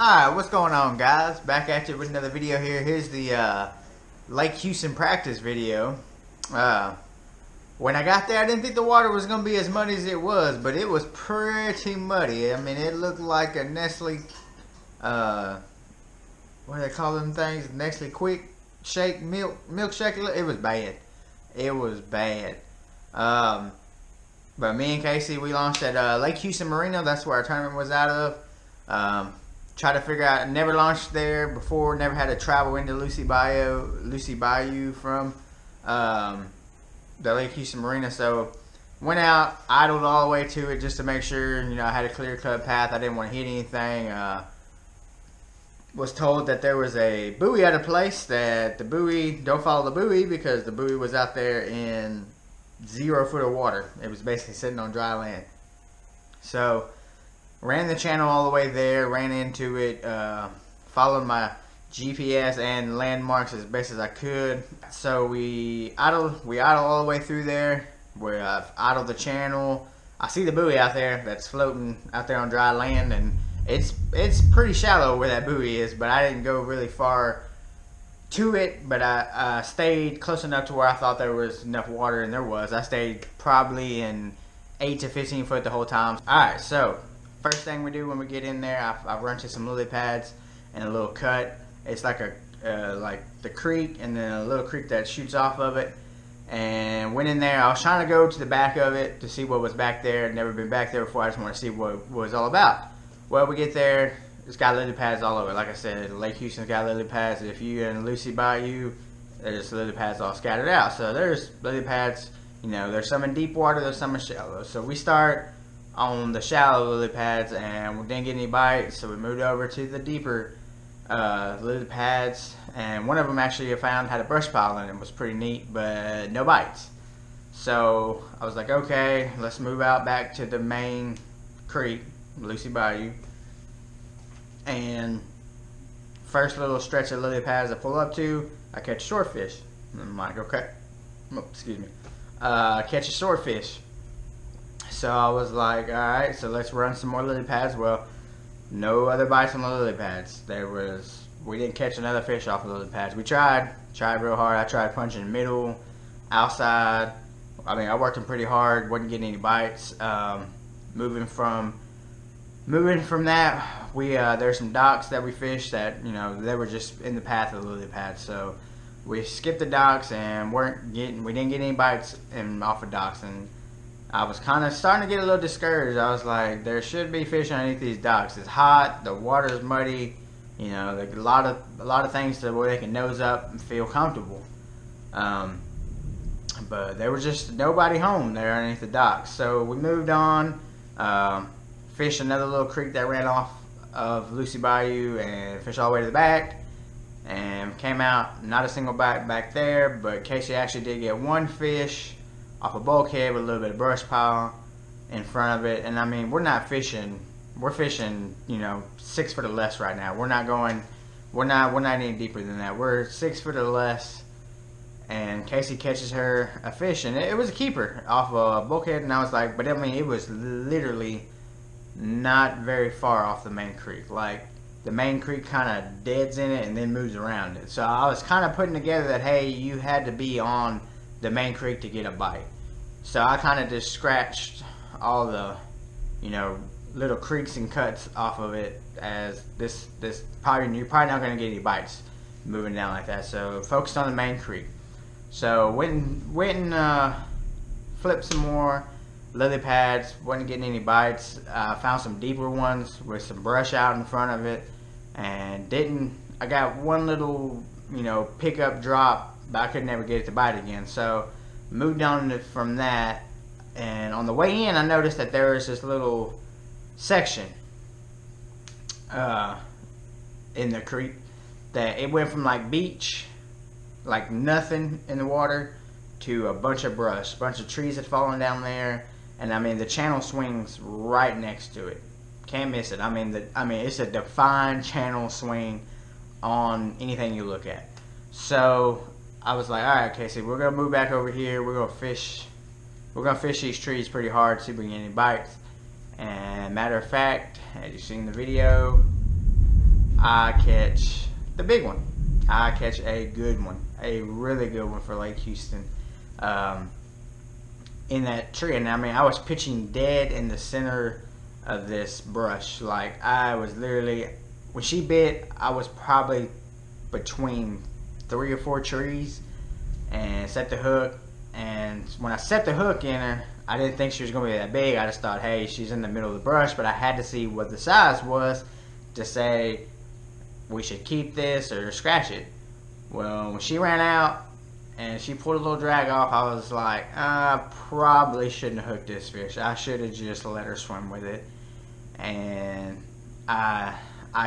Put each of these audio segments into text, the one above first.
Alright, what's going on, guys? Back at you with another video here. Here's the Lake Houston practice video. When I got there, I didn't think the water was going to be as muddy as it was, but it was pretty muddy. I mean, it looked like a Nestle, what do they call them things? Nestle Quick Shake milkshake. It was bad. It was bad. But me and Kaci, we launched at Lake Houston Marina. That's where our tournament was out of. Try to figure out, never launched there before, never had to travel into Lucy Bayou from the Lake Houston Marina. So went out, idled all the way to it just to make sure, you know, I had a clear cut path. I didn't want to hit anything. Was told that there was a buoy out of place, that the buoy, don't follow the buoy because the buoy was out there in 0 foot of water. It was basically sitting on dry land. So ran the channel all the way there, ran into it, followed my GPS and landmarks as best as I could. So we idled all the way through there. Where I've idled the channel. I see the buoy out there that's floating out there on dry land, and it's pretty shallow where that buoy is, but I didn't go really far to it, but I stayed close enough to where I thought there was enough water, and there was. I stayed probably in 8 to 15 foot the whole time. Alright, so first thing we do when we get in there, I run to some lily pads and a little cut. It's like like the creek, and then a little creek that shoots off of it. And went in there. I was trying to go to the back of it to see what was back there. I'd never been back there before. I just want to see what it was all about. Well, we get there. It's got lily pads all over. Like I said, Lake Houston's got lily pads. If you're in Lucy Bayou, there's lily pads all scattered out. So there's lily pads. You know, there's some in deep water. There's some in shallow. So we start on the shallow lily pads, and we didn't get any bites. So we moved over to the deeper lily pads, and one of them actually I found had a brush pile in it. It was pretty neat, but no bites. So I was like, okay, let's move out back to the main creek, Lucy Bayou, and first little stretch of lily pads I pull up to, I catch swordfish. I'm like, okay, excuse me, catch a swordfish. So I was like, all right, so let's run some more lily pads. Well, no other bites on the lily pads. We didn't catch another fish off of lily pads. We tried real hard. I tried punching middle, outside. I mean, I worked them pretty hard. Wasn't getting any bites. Moving from that, there's some docks that we fished that, you know, they were just in the path of the lily pads. So we skipped the docks and we didn't get any bites off of docks, and I was kind of starting to get a little discouraged. I was like, there should be fish underneath these docks. It's hot, the water's muddy, you know, like a lot of things to where they can nose up and feel comfortable. But there was just nobody home there underneath the docks. So we moved on, fished another little creek that ran off of Lucy Bayou, and fished all the way to the back, and came out, not a single bite back there, but Kaci actually did get one fish off a bulkhead with a little bit of brush pile in front of it. And I mean, we're fishing, you know, 6 foot or less right now. We're not any deeper than that. We're 6 foot or less, and Kaci catches her a fish, and it was a keeper off a bulkhead. And I was like, but I mean, it was literally not very far off the main creek. Like, the main creek kind of deads in it and then moves around it. So I was kind of putting together that, hey, you had to be on the main creek to get a bite. So I kind of just scratched all the, you know, little creeks and cuts off of it, as this you're probably not going to get any bites moving down like that. So focused on the main creek. So went and flipped some more lily pads. Wasn't getting any bites. Found some deeper ones with some brush out in front of it, and I got one little, you know, pickup drop, but I could never get it to bite again. So moved on from that, and on the way in I noticed that there was this little section in the creek that it went from like beach, like nothing in the water, to a bunch of brush, a bunch of trees had fallen down there, and I mean the channel swings right next to it. Can't miss it. I mean it's a defined channel swing on anything you look at. So I was like, all right, Kaci, we're gonna move back over here. We're gonna fish these trees pretty hard, see if we can get any bites. And matter of fact, as you've seen in the video, I catch the big one. I catch a good one, a really good one for Lake Houston, in that tree. And I mean, I was pitching dead in the center of this brush. Like, I was literally, when she bit, I was probably between 3 or 4 trees, and set the hook. And when I set the hook in her, I didn't think she was going to be that big. I just thought, hey, she's in the middle of the brush, but I had to see what the size was to say we should keep this or scratch it. Well, when she ran out and she pulled a little drag off, I was like, I probably shouldn't have hooked this fish. I should have just let her swim with it. And I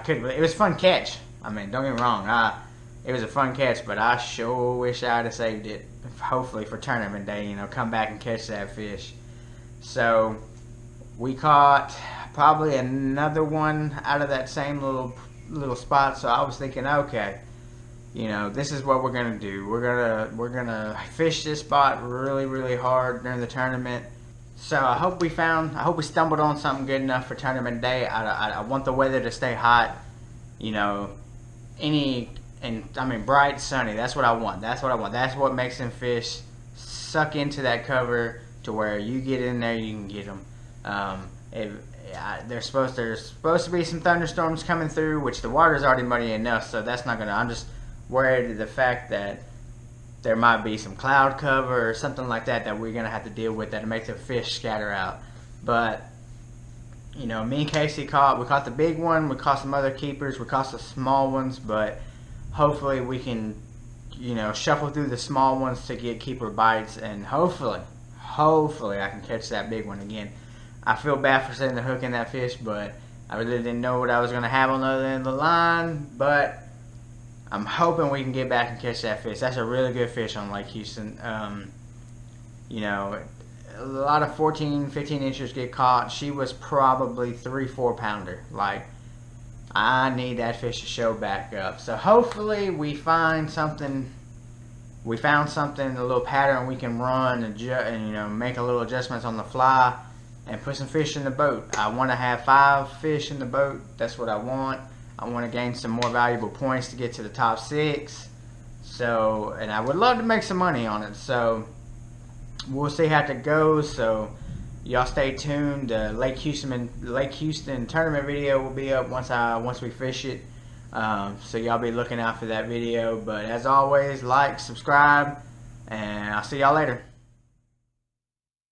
could. It was a fun catch. I mean, don't get me wrong. It was a fun catch, but I sure wish I'd have saved it. Hopefully for tournament day, you know, come back and catch that fish. So we caught probably another one out of that same little spot. So I was thinking, okay, you know, this is what we're gonna do. We're gonna fish this spot really, really hard during the tournament. So I hope we stumbled on something good enough for tournament day. I want the weather to stay hot, you know, bright, sunny. That's what I want. That's what makes them fish suck into that cover to where you get in there, you can get them. There's supposed to be some thunderstorms coming through, which the water's already muddy enough, so that's not gonna. I'm just worried of the fact that there might be some cloud cover or something like that we're gonna have to deal with that makes the fish scatter out. But you know, me and Kaci caught the big one. We caught some other keepers. We caught some small ones, but hopefully we can, you know, shuffle through the small ones to get keeper bites, and hopefully I can catch that big one again. I feel bad for setting the hook in that fish, but I really didn't know what I was going to have on the other end of the line, but I'm hoping we can get back and catch that fish. That's a really good fish on Lake Houston. You know, a lot of 14, 15 inchers get caught. She was probably 3-4 pounder. Like, I need that fish to show back up. So hopefully we find something. We found something, a little pattern we can run and make a little adjustments on the fly and put some fish in the boat. I want to have 5 fish in the boat. That's what I want. I want to gain some more valuable points to get to the top 6. So, and I would love to make some money on it. So we'll see how it goes. So y'all stay tuned. Lake Houston tournament video will be up once we fish it. So y'all be looking out for that video. But as always, like, subscribe, and I'll see y'all later.